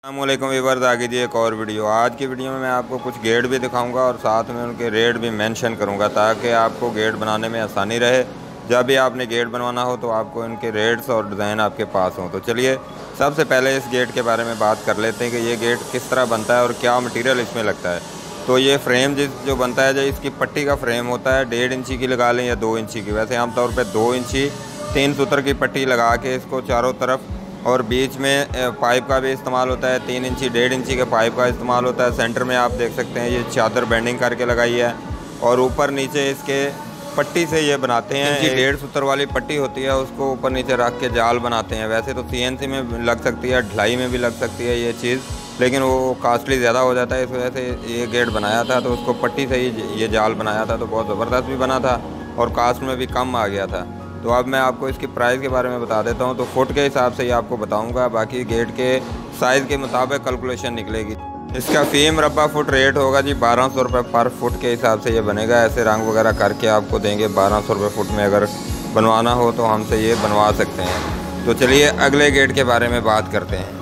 अस्सलामुअलैकुम व्यूअर्स, आगे जी एक और वीडियो। आज की वीडियो में मैं आपको कुछ गेट भी दिखाऊंगा और साथ में उनके रेट भी मेंशन करूंगा ताकि आपको गेट बनाने में आसानी रहे। जब भी आपने गेट बनवाना हो तो आपको इनके रेट्स और डिज़ाइन आपके पास हों। तो चलिए सबसे पहले इस गेट के बारे में बात कर लेते हैं कि ये गेट किस तरह बनता है और क्या मटीरियल इसमें लगता है। तो ये फ्रेम जो बनता है, जो इसकी पट्टी का फ्रेम होता है 1.5 इंची की लगा लें या 2 इंची की। वैसे आमतौर पर 2 इंची 3 सूत्र की पट्टी लगा के इसको चारों तरफ, और बीच में पाइप का भी इस्तेमाल होता है। 3 इंची 1.5 इंची के पाइप का इस्तेमाल होता है। सेंटर में आप देख सकते हैं ये चादर बेंडिंग करके लगाई है, और ऊपर नीचे इसके पट्टी से ये बनाते हैं। 1.5 सूत्र वाली पट्टी होती है, उसको ऊपर नीचे रख के जाल बनाते हैं। वैसे तो CNC में लग सकती है, ढलाई में भी लग सकती है ये चीज़, लेकिन वो कॉस्टली ज़्यादा हो जाता है। इस वजह से ये गेट बनाया था, तो उसको पट्टी से ही ये जाल बनाया था, तो बहुत ज़बरदस्त भी बना था और कास्ट में भी कम आ गया था। तो अब मैं आपको इसकी प्राइस के बारे में बता देता हूँ। तो फुट के हिसाब से ही आपको बताऊँगा, बाकी गेट के साइज़ के मुताबिक कैलकुलेशन निकलेगी। इसका फ़ी मरबा फुट रेट होगा जी 1200 रुपये पर फुट के हिसाब से ये बनेगा। ऐसे रंग वगैरह करके आपको देंगे 1200 रुपये फुट में। अगर बनवाना हो तो हमसे ये बनवा सकते हैं। तो चलिए अगले गेट के बारे में बात करते हैं।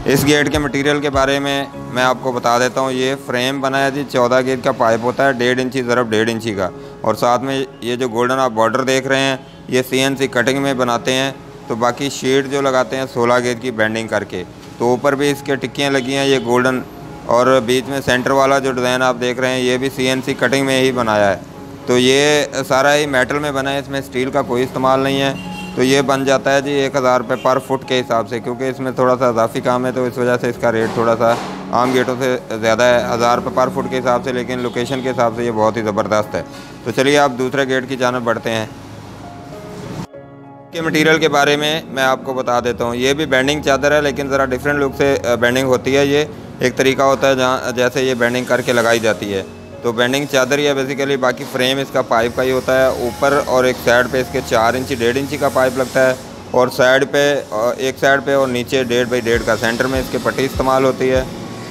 इस गेट के मटेरियल के बारे में मैं आपको बता देता हूँ। ये फ्रेम बना है जी 14 गेज का पाइप होता है, 1.5 इंची ज़रब 1.5 इंची का। और साथ में ये जो गोल्डन आप बॉर्डर देख रहे हैं, ये CNC कटिंग में बनाते हैं। तो बाकी शीट जो लगाते हैं 16 गेज की बेंडिंग करके। तो ऊपर भी इसके टिक्कियाँ लगी हैं ये गोल्डन, और बीच में सेंटर वाला जो डिज़ाइन आप देख रहे हैं ये भी CNC कटिंग में ही बनाया है। तो ये सारा ही मेटल में बना है, इसमें स्टील का कोई इस्तेमाल नहीं है। तो ये बन जाता है जी 1000 रुपये पर फुट के हिसाब से, क्योंकि इसमें थोड़ा सा इजाफी काम है, तो इस वजह से इसका रेट थोड़ा सा आम गेटों से ज़्यादा है, 1000 रुपये पर फुट के हिसाब से। लेकिन लोकेशन के हिसाब से ये बहुत ही ज़बरदस्त है। तो चलिए आप दूसरे गेट की जानिब बढ़ते हैं। के मटेरियल के बारे में मैं आपको बता देता हूँ। ये भी बेंडिंग चादर है, लेकिन ज़रा डिफरेंट लुक से बेंडिंग होती है। ये एक तरीका होता है जहाँ जैसे ये बेंडिंग करके लगाई जाती है। तो बेंडिंग चादर ही है बेसिकली। बाकी फ्रेम इसका पाइप का ही होता है। ऊपर और एक साइड पे इसके 4 इंची 1.5 इंची का पाइप लगता है, और साइड पे एक साइड पे और नीचे 1.5 बाई 1.5 का सेंटर में इसके पट्टी इस्तेमाल होती है।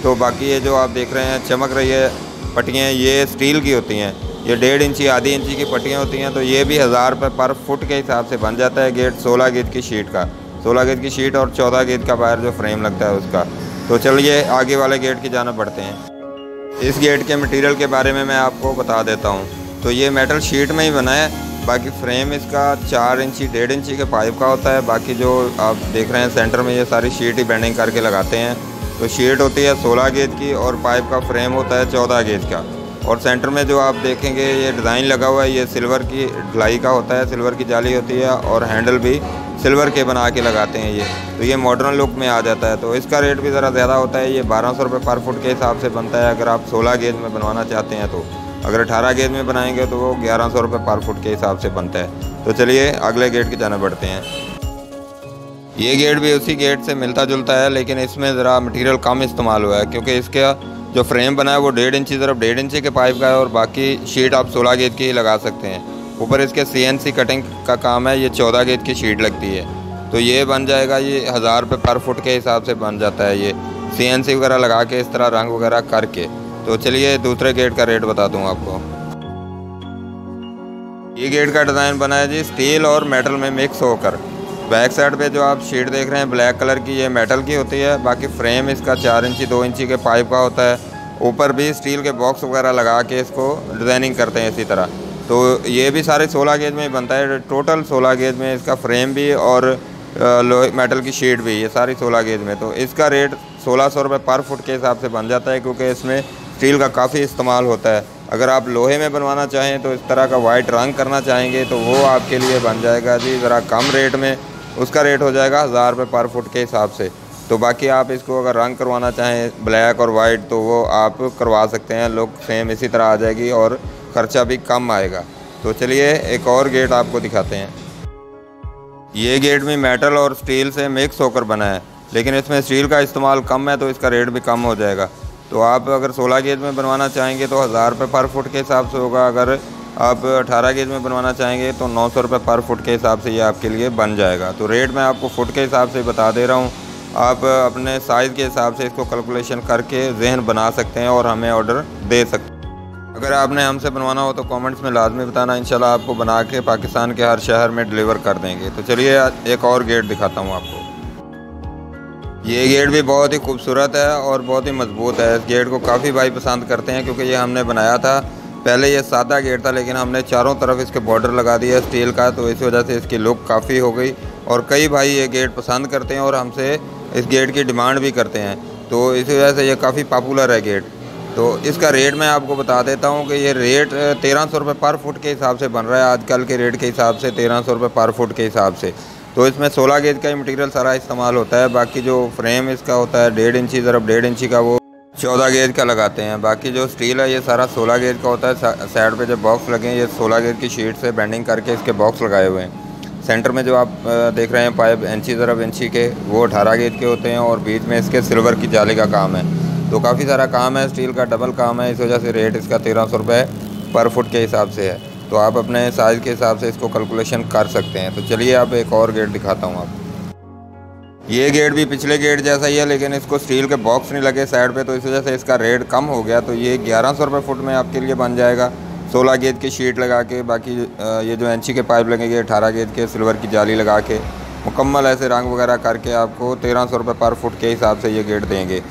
तो बाकी ये जो आप देख रहे हैं चमक रही है पट्टियाँ, ये स्टील की होती हैं। ये 1.5 इंची आधी इंची की पट्टियाँ होती हैं। तो ये भी 1000 रुपये पर फुट के हिसाब से बन जाता है गेट 16 गेज की शीट का। 16 गेज की शीट और 14 गेज का बाहर जो फ्रेम लगता है उसका। तो चलिए आगे वाले गेट की जानिब बढ़ते हैं। इस गेट के मटेरियल के बारे में मैं आपको बता देता हूँ। तो ये मेटल शीट में ही बना है। बाकी फ्रेम इसका 4 इंची 1.5 इंची के पाइप का होता है। बाकी जो आप देख रहे हैं सेंटर में ये सारी शीट ही बेंडिंग करके लगाते हैं। तो शीट होती है 16 गेज की, और पाइप का फ्रेम होता है 14 गेज का। और सेंटर में जो आप देखेंगे ये डिज़ाइन लगा हुआ है, ये सिल्वर की ढलाई का होता है, सिल्वर की जाली होती है, और हैंडल भी सिल्वर के बना के लगाते हैं ये। तो ये मॉडर्न लुक में आ जाता है। तो इसका रेट भी ज़रा ज़्यादा होता है। ये 1200 रुपये पर फुट के हिसाब से बनता है अगर आप 16 गेज में बनवाना चाहते हैं। तो अगर 18 गेज में बनाएंगे तो वो 1100 रुपये पर फुट के हिसाब से बनता है। तो चलिए अगले गेट की जानिब बढ़ते हैं। ये गेट भी उसी गेट से मिलता जुलता है, लेकिन इसमें ज़रा मटीरियल कम इस्तेमाल हुआ है, क्योंकि इसका जो फ्रेम बना है वो 1.5 इंची ज़रब 1.5 इंची के पाइप का है, और बाकी शीट आप 16 गेज की ही लगा सकते हैं। ऊपर इसके CNC कटिंग का काम है, ये 14 गेज की शीट लगती है। तो ये बन जाएगा ये 1000 रुपये पर फुट के हिसाब से बन जाता है, ये CNC वगैरह लगा के इस तरह रंग वगैरह करके। तो चलिए दूसरे गेट का रेट बता दूँ आपको। ये गेट का डिज़ाइन बना है जी स्टील और मेटल में मिक्स होकर। बैक साइड पे जो आप शीट देख रहे हैं ब्लैक कलर की, ये मेटल की होती है। बाकी फ्रेम इसका 4 इंची 2 इंची के पाइप का होता है। ऊपर भी स्टील के बॉक्स वगैरह लगा के इसको डिज़ाइनिंग करते हैं इसी तरह। तो ये भी सारे 16 गेज में ही बनता है। टोटल 16 गेज में इसका फ्रेम भी और लोहे मेटल की शीट भी, ये सारी 16 गेज में। तो इसका रेट 1600 रुपये पर फुट के हिसाब से बन जाता है, क्योंकि इसमें स्टील का काफ़ी इस्तेमाल होता है। अगर आप लोहे में बनवाना चाहें तो इस तरह का वाइट रंग करना चाहेंगे तो वो आपके लिए बन जाएगा जी ज़रा कम रेट में। उसका रेट हो जाएगा 1000 रुपये पर फुट के हिसाब से। तो बाकी आप इसको अगर रंग करवाना चाहें ब्लैक और वाइट तो वो आप करवा सकते हैं। लुक सेम इसी तरह आ जाएगी और ख़र्चा भी कम आएगा। तो चलिए एक और गेट आपको दिखाते हैं। ये गेट भी मेटल और स्टील से मिक्स होकर बना है, लेकिन इसमें स्टील का इस्तेमाल कम है, तो इसका रेट भी कम हो जाएगा। तो आप अगर 16 गेज में बनवाना चाहेंगे तो 1000 रुपये पर फुट के हिसाब से होगा। अगर आप 18 गेज में बनवाना चाहेंगे तो 900 रुपये पर फुट के हिसाब से ये आपके लिए बन जाएगा। तो रेट मैं आपको फुट के हिसाब से बता दे रहा हूँ। आप अपने साइज़ के हिसाब से इसको कैलकुलेशन करके जहन बना सकते हैं और हमें ऑर्डर दे सकते हैं। अगर आपने हमसे बनवाना हो तो कमेंट्स में लाजमी बताना, इंशाल्लाह आपको बना के पाकिस्तान के हर शहर में डिलीवर कर देंगे। तो चलिए एक और गेट दिखाता हूँ आपको। ये गेट भी बहुत ही खूबसूरत है और बहुत ही मजबूत है। इस गेट को काफ़ी भाई पसंद करते हैं क्योंकि ये हमने बनाया था। पहले ये सादा गेट था लेकिन हमने चारों तरफ इसके बॉर्डर लगा दिया स्टील का, तो इस वजह से इसकी लुक काफ़ी हो गई और कई भाई ये गेट पसंद करते हैं और हमसे इस गेट की डिमांड भी करते हैं, तो इस वजह से ये काफ़ी पॉपुलर है गेट। तो इसका रेट मैं आपको बता देता हूँ कि ये रेट 1300 रुपये पर फुट के हिसाब से बन रहा है। आजकल के रेट के हिसाब से 1300 रुपये पर फुट के हिसाब से। तो इसमें 16 गेज का ही मटेरियल सारा इस्तेमाल होता है। बाकी जो फ्रेम इसका होता है 1.5 इंची ज़रब 1.5 इंची का, वो 14 गेज का लगाते हैं। बाकी जो स्टील है ये सारा 16 गेज का होता है। साइड पे जो बॉक्स लगे हैं ये 16 गेज की शीट से बेंडिंग करके इसके बॉक्स लगाए हुए हैं। सेंटर में जो आप देख रहे हैं पाइप इंची ज़रब इंची के, वो 18 गेज के होते हैं और बीच में इसके सिल्वर की जाली का काम है। तो काफ़ी सारा काम है, स्टील का डबल काम है, इस वजह से रेट इसका 1300 रुपये पर फुट के हिसाब से है। तो आप अपने साइज़ के हिसाब से इसको कैलकुलेशन कर सकते हैं। तो चलिए आप एक और गेट दिखाता हूँ आपको। ये गेट भी पिछले गेट जैसा ही है लेकिन इसको स्टील के बॉक्स नहीं लगे साइड पे, तो इस वजह से इसका रेट कम हो गया। तो ये 1100 रुपये फुट में आपके लिए बन जाएगा 16 गेज की शीट लगा के। बाकी ये जो इंची के पाइप लगेंगे 18 गेज के सिल्वर की जाली लगा के मुकम्मल ऐसे रंग वगैरह करके आपको 1300 रुपये पर फुट के हिसाब से ये गेट देंगे।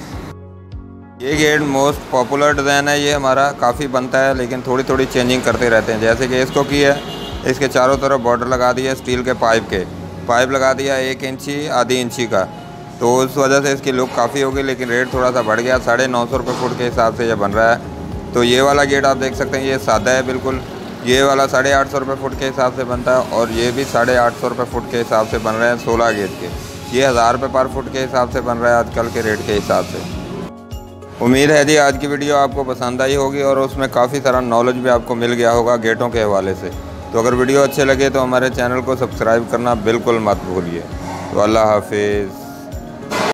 ये गेट मोस्ट पॉपुलर डिज़ाइन है, ये हमारा काफ़ी बनता है लेकिन थोड़ी थोड़ी चेंजिंग करते रहते हैं। जैसे कि इसको किया है, इसके चारों तरफ बॉर्डर लगा दिया स्टील के पाइप लगा दिया 1 इंची आधी इंची का, तो उस वजह से इसकी लुक काफ़ी होगी लेकिन रेट थोड़ा सा बढ़ गया। 950 रुपये फुट के हिसाब से ये बन रहा है। तो ये वाला गेट आप देख सकते हैं ये सादा है बिल्कुल। ये वाला 850 रुपये फुट के हिसाब से बनता है और ये भी 850 रुपये फुट के हिसाब से बन रहे हैं 16 गेज के। ये 1000 रुपये पर फुट के हिसाब से बन रहा है आजकल के रेट के हिसाब से। उम्मीद है जी आज की वीडियो आपको पसंद आई होगी और उसमें काफ़ी सारा नॉलेज भी आपको मिल गया होगा गेटों के हवाले से। तो अगर वीडियो अच्छे लगे तो हमारे चैनल को सब्सक्राइब करना बिल्कुल मत भूलिए। तो अल्लाह हाफिज़।